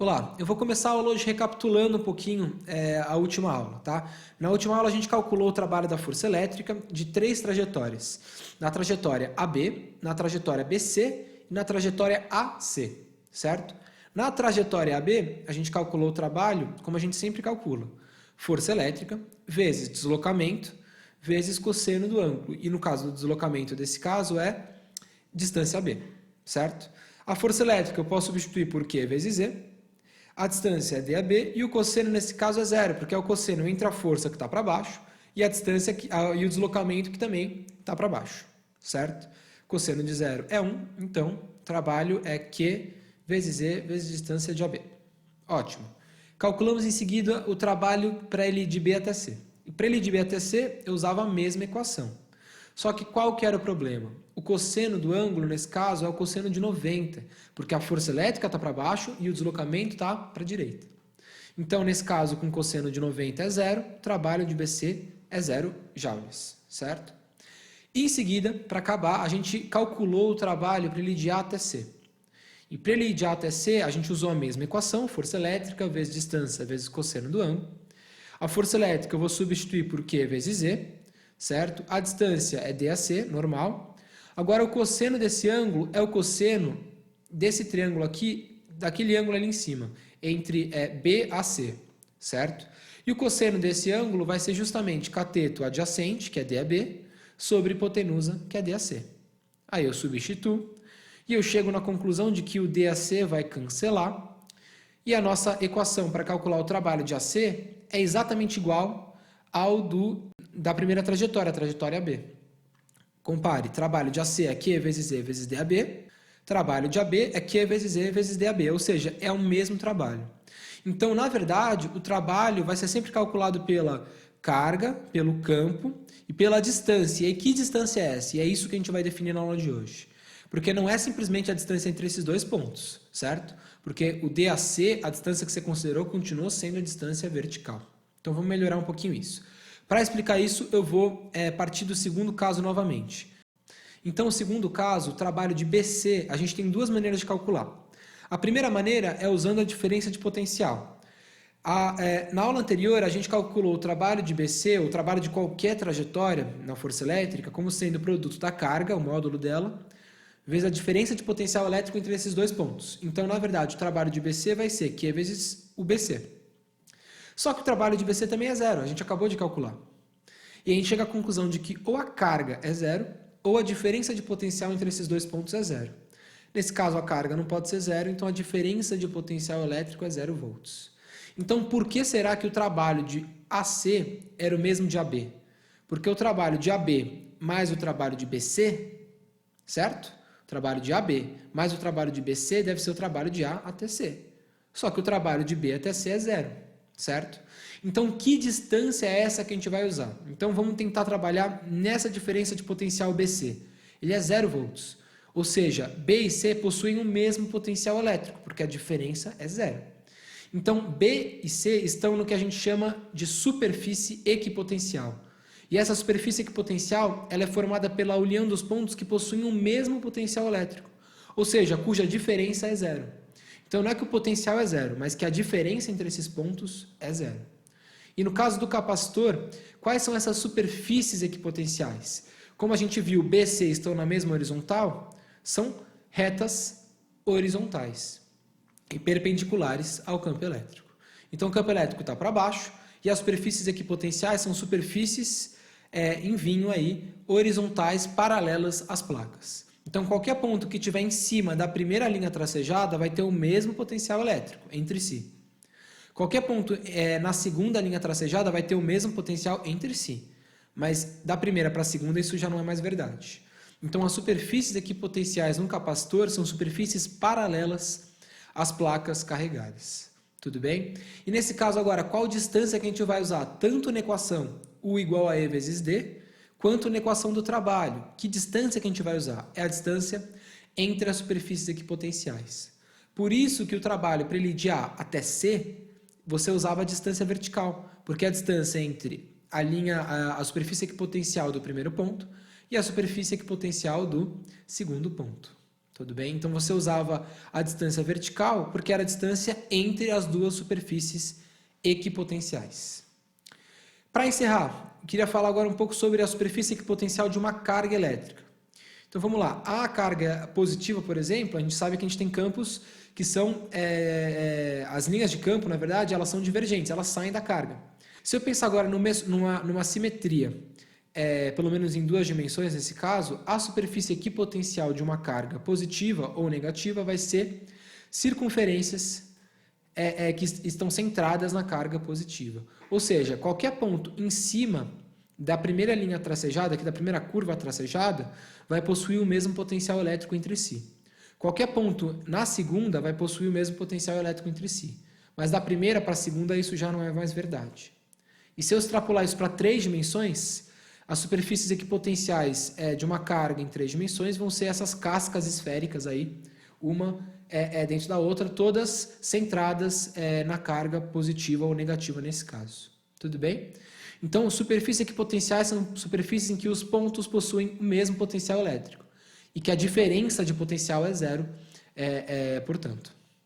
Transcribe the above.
Olá, eu vou começar a aula hoje recapitulando um pouquinho a última aula, tá? Na última aula a gente calculou o trabalho da força elétrica de 3 trajetórias. Na trajetória AB, na trajetória BC e na trajetória AC, certo? Na trajetória AB, a gente calculou o trabalho como a gente sempre calcula. Força elétrica vezes deslocamento vezes cosseno do ângulo. E no caso do deslocamento desse caso é distância AB, certo? A força elétrica eu posso substituir por Q vezes E. A distância é DAB e o cosseno nesse caso é zero, porque é o cosseno entre a força que está para baixo e a distância e o deslocamento que também está para baixo, certo? Cosseno de zero é 1, então o trabalho é Q vezes E vezes distância de AB. Ótimo. Calculamos em seguida o trabalho para ele ir de B até C. E para ele ir de B até C, eu usava a mesma equação. Só que qual que era o problema? O cosseno do ângulo, nesse caso, é o cosseno de 90, porque a força elétrica está para baixo e o deslocamento está para a direita. Então, nesse caso, com cosseno de 90 é zero, o trabalho de BC é 0 joules, certo? E em seguida, para acabar, a gente calculou o trabalho para ele ir de A até C. E para ele ir de A até C, a gente usou a mesma equação, força elétrica vezes distância vezes cosseno do ângulo. A força elétrica eu vou substituir por Q vezes E, certo? A distância é DAC, normal. Agora, o cosseno desse ângulo é o cosseno desse triângulo aqui, daquele ângulo ali em cima, entre BAC, certo? E o cosseno desse ângulo vai ser justamente cateto adjacente, que é DAB, sobre hipotenusa, que é DAC. Aí eu substituo e eu chego na conclusão de que o DAC vai cancelar e a nossa equação para calcular o trabalho de AC é exatamente igual ao da primeira trajetória, a trajetória B. Compare, trabalho de AC é Q vezes E vezes DAB, trabalho de AB é Q vezes E vezes DAB, ou seja, é o mesmo trabalho. Então, na verdade, o trabalho vai ser sempre calculado pela carga, pelo campo e pela distância. E que distância é essa? E é isso que a gente vai definir na aula de hoje. Porque não é simplesmente a distância entre esses dois pontos, certo? Porque o DAC, a distância que você considerou, continua sendo a distância vertical. Então, vamos melhorar um pouquinho isso. Para explicar isso, eu vou partir do segundo caso novamente. Então, o segundo caso, o trabalho de BC, a gente tem duas maneiras de calcular. A primeira maneira é usando a diferença de potencial. Na aula anterior, a gente calculou o trabalho de BC, o trabalho de qualquer trajetória na força elétrica, como sendo o produto da carga, o módulo dela, vezes a diferença de potencial elétrico entre esses dois pontos. Então, na verdade, o trabalho de BC vai ser Q vezes o BC. Só que o trabalho de BC também é zero, a gente acabou de calcular. E a gente chega à conclusão de que ou a carga é zero, ou a diferença de potencial entre esses dois pontos é zero. Nesse caso, a carga não pode ser zero, então a diferença de potencial elétrico é 0 volts. Então, por que será que o trabalho de AC era o mesmo de AB? Porque o trabalho de AB mais o trabalho de BC, certo? O trabalho de AB mais o trabalho de BC deve ser o trabalho de A até C. Só que o trabalho de B até C é zero, certo? Então, que distância é essa que a gente vai usar? Então, vamos tentar trabalhar nessa diferença de potencial BC. Ele é 0 volts. Ou seja, B e C possuem o mesmo potencial elétrico, porque a diferença é zero. Então, B e C estão no que a gente chama de superfície equipotencial. E essa superfície equipotencial ela é formada pela união dos pontos que possuem o mesmo potencial elétrico, ou seja, cuja diferença é zero. Então, não é que o potencial é zero, mas que a diferença entre esses pontos é zero. E no caso do capacitor, quais são essas superfícies equipotenciais? Como a gente viu, B e C estão na mesma horizontal, são retas horizontais e perpendiculares ao campo elétrico. Então, o campo elétrico está para baixo e as superfícies equipotenciais são superfícies em vinho aí, horizontais paralelas às placas. Então, qualquer ponto que estiver em cima da primeira linha tracejada vai ter o mesmo potencial elétrico entre si. Qualquer ponto na segunda linha tracejada vai ter o mesmo potencial entre si. Mas da primeira para a segunda isso já não é mais verdade. Então, as superfícies equipotenciais no capacitor são superfícies paralelas às placas carregadas. Tudo bem? E nesse caso agora, qual distância que a gente vai usar? Tanto na equação U igual a E vezes D, quanto na equação do trabalho. Que distância que a gente vai usar? É a distância entre as superfícies equipotenciais. Por isso que o trabalho para ele ir de A até C, você usava a distância vertical, porque é a distância entre a superfície equipotencial do primeiro ponto e a superfície equipotencial do segundo ponto. Tudo bem? Então você usava a distância vertical porque era a distância entre as duas superfícies equipotenciais. Para encerrar, eu queria falar agora um pouco sobre a superfície equipotencial de uma carga elétrica. Então vamos lá, a carga positiva, por exemplo, a gente sabe que a gente tem campos que são, as linhas de campo, na verdade, elas são divergentes, elas saem da carga. Se eu pensar agora numa simetria, pelo menos em duas dimensões nesse caso, a superfície equipotencial de uma carga positiva ou negativa vai ser circunferências que estão centradas na carga positiva. Ou seja, qualquer ponto em cima da primeira linha tracejada, aqui da primeira curva tracejada, vai possuir o mesmo potencial elétrico entre si. Qualquer ponto na segunda vai possuir o mesmo potencial elétrico entre si. Mas da primeira para a segunda isso já não é mais verdade. E se eu extrapolar isso para 3 dimensões, as superfícies equipotenciais de uma carga em 3 dimensões vão ser essas cascas esféricas aí, uma dentro da outra, todas centradas na carga positiva ou negativa nesse caso. Tudo bem? Então, superfícies equipotenciais são superfícies em que os pontos possuem o mesmo potencial elétrico e que a diferença de potencial é zero, portanto.